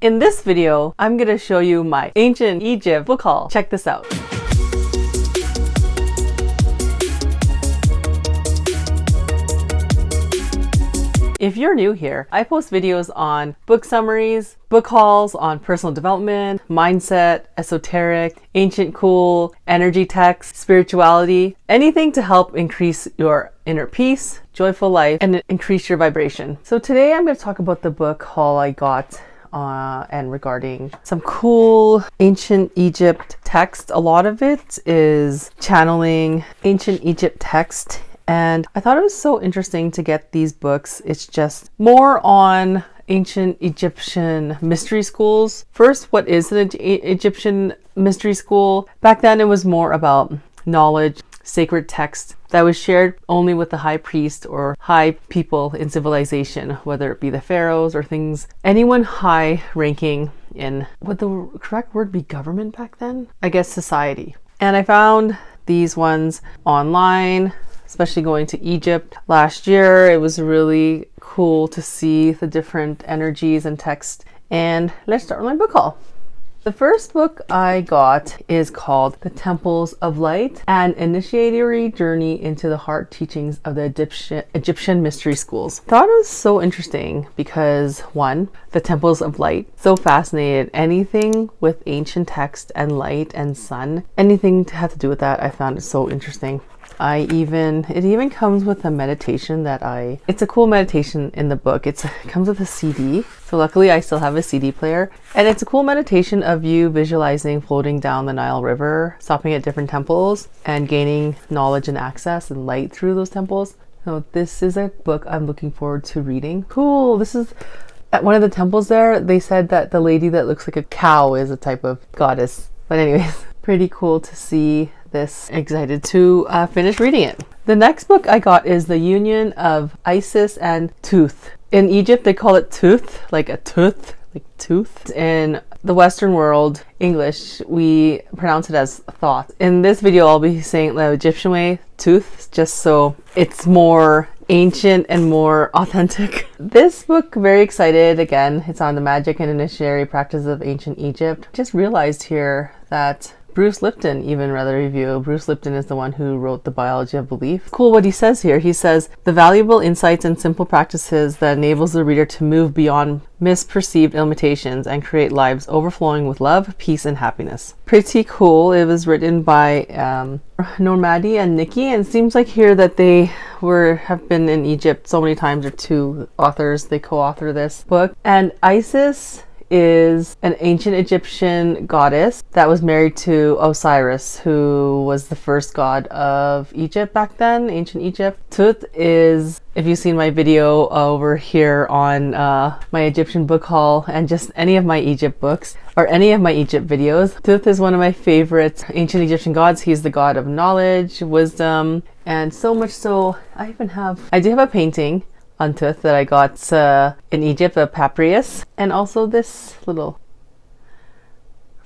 In this video, I'm gonna show you my ancient Egypt book haul. Check this out. If you're new here, I post videos on book summaries, book hauls on personal development, mindset, esoteric, ancient cool, energy text, spirituality, anything to help increase your inner peace, joyful life, and increase your vibration. So today I'm going to talk about the book haul I got and regarding some cool ancient Egypt text. A lot of it is channeling ancient Egypt text. And I thought it was so interesting to get these books. It's just more on ancient Egyptian mystery schools. First, what is an Egyptian mystery school? Back then, it was more about knowledge, sacred text that was shared only with the high priest or high people in civilization, whether it be the pharaohs or things, anyone high ranking in, would the correct word be government back then? I guess society. And I found these ones online, especially going to Egypt last year. It was really cool to see the different energies and text. And let's start with my book haul. The first book I got is called The Temples of Light, an initiatory journey into the heart teachings of the Egyptian mystery schools. Thought it was so interesting because one, the Temples of Light, so fascinated. Anything with ancient text and light and sun, anything to have to do with that, I found it so interesting. It even comes with a meditation it's a cool meditation in the book. It comes with a CD. So luckily I still have a CD player. And it's a cool meditation of you visualizing floating down the Nile River, stopping at different temples and gaining knowledge and access and light through those temples. So this is a book I'm looking forward to reading. Cool. This is at one of the temples there. They said that the lady that looks like a cow is a type of goddess. But anyways, pretty cool to see this. Excited to finish reading it. The next book I got is The Union of Isis and Thoth. In Egypt, they call it tooth, like a tooth, like tooth. In the Western world, English, we pronounce it as thought. In this video, I'll be saying the Egyptian way, tooth, just so it's more ancient and more authentic. This book, very excited. Again, it's on the magic and initiatory practices of ancient Egypt. Just realized here that Bruce Lipton even read the review. Bruce Lipton is the one who wrote The Biology of Belief. Cool what he says here. He says, the valuable insights and simple practices that enables the reader to move beyond misperceived limitations and create lives overflowing with love, peace, and happiness. Pretty cool. It was written by Normadi and Nikki, and it seems like here that they have been in Egypt so many times. Or two authors, they co-author this book. And Isis is an ancient Egyptian goddess that was married to Osiris, who was the first god of Egypt back then, ancient Egypt. Thoth is, if you've seen my video over here on my Egyptian book haul and just any of my Egypt books or any of my Egypt videos, Thoth is one of my favorite ancient Egyptian gods. He's the god of knowledge, wisdom, and so much so I do have a painting on Thoth that I got in Egypt, a papyrus, and also this little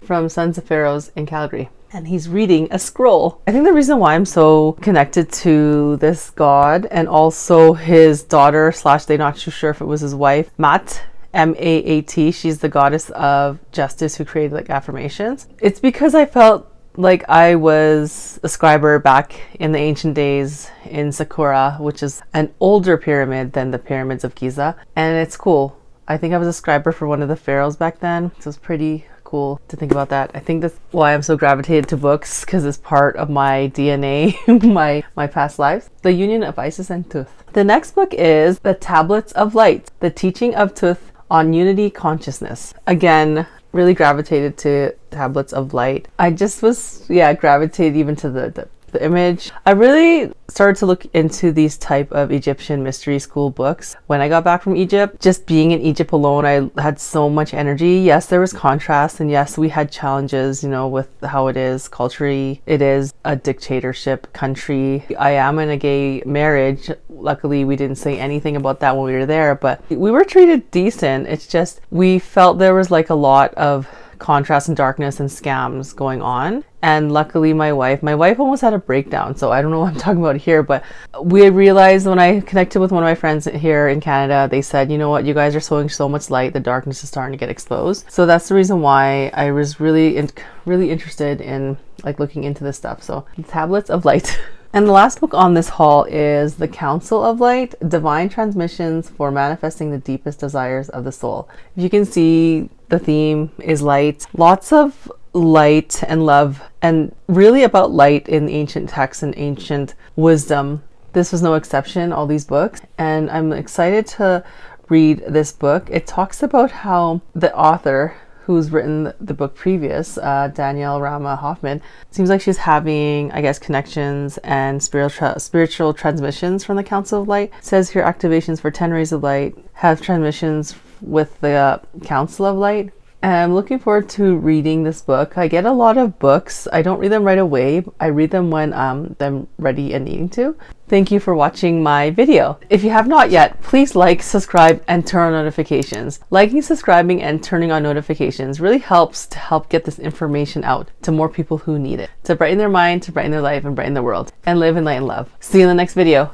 from Sons of Pharaohs in Calgary. And he's reading a scroll. I think the reason why I'm so connected to this god and also his daughter / they're not too sure if it was his wife, Maat, M-A-A-T, she's the goddess of justice who created like affirmations. It's because I felt like I was a scriber back in the ancient days in Saqqara, which is an older pyramid than the pyramids of Giza. And it's cool. I think I was a scriber for one of the pharaohs back then. So it's pretty cool to think about that. I think that's why I'm so gravitated to books, because it's part of my DNA, my past lives. The Union of Isis and Thoth. The next book is The Tablets of Light, the teaching of Thoth on unity consciousness. Again, really gravitated to Tablets of Light. I just was, gravitated even to the image. I really started to look into these type of Egyptian mystery school books when I got back from Egypt. Just being in Egypt alone, I had so much energy. Yes, there was contrast, and yes, we had challenges, with how it is culturally. It is a dictatorship country. I am in a gay marriage. Luckily, we didn't say anything about that when we were there, but we were treated decent. It's just we felt there was like a lot of contrast and darkness and scams going on. And luckily my wife almost had a breakdown, so I don't know what I'm talking about here, but we realized when I connected with one of my friends here in Canada, they said, you know what, you guys are showing so much light, the darkness is starting to get exposed. So that's the reason why I was really interested in like looking into this stuff. So Tablets of Light. And the last book on this haul is The Council of Light, Divine Transmissions for Manifesting the Deepest Desires of the Soul. If you can see, the theme is light. Lots of light and love, and really about light in ancient texts and ancient wisdom. This was no exception, all these books. And I'm excited to read this book. It talks about how the author, who's written the book previous, Danielle Rama Hoffman, seems like she's having, I guess, connections and spiritual transmissions from the Council of Light. It says here activations for 10 rays of light have transmissions with the Council of Light. And I'm looking forward to reading this book. I get a lot of books. I don't read them right away. I read them when I'm ready and needing to. Thank you for watching my video. If you have not yet, please like, subscribe, and turn on notifications. Liking, subscribing, and turning on notifications really helps to help get this information out to more people who need it, to brighten their mind, to brighten their life, and brighten the world, and live in light and love. See you in the next video.